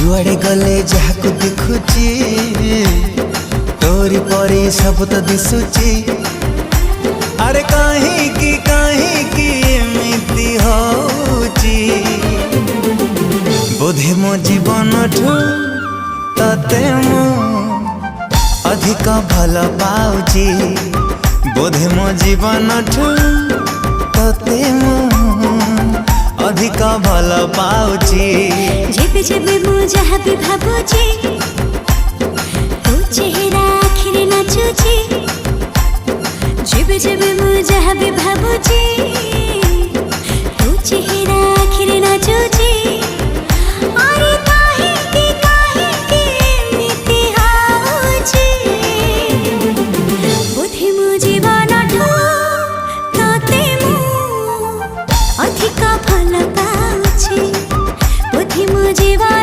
जुआड़े गले जहाक देखुची तोरी परी सब तो दिशुची। अरे कहीं एमती होची बोधे मो जीवन ठू तते मु अधिक भल पाउची। बोधे मो जीवन ठू तते मु अधिक भल पाउची। जेबे जेबे मु जहाँ भी भाबुची तू चेहरा आखिरे नाचुची। जेबे जेबे मु जहाँ भी भाबुची तू चेहरा आखिरे नाचुची।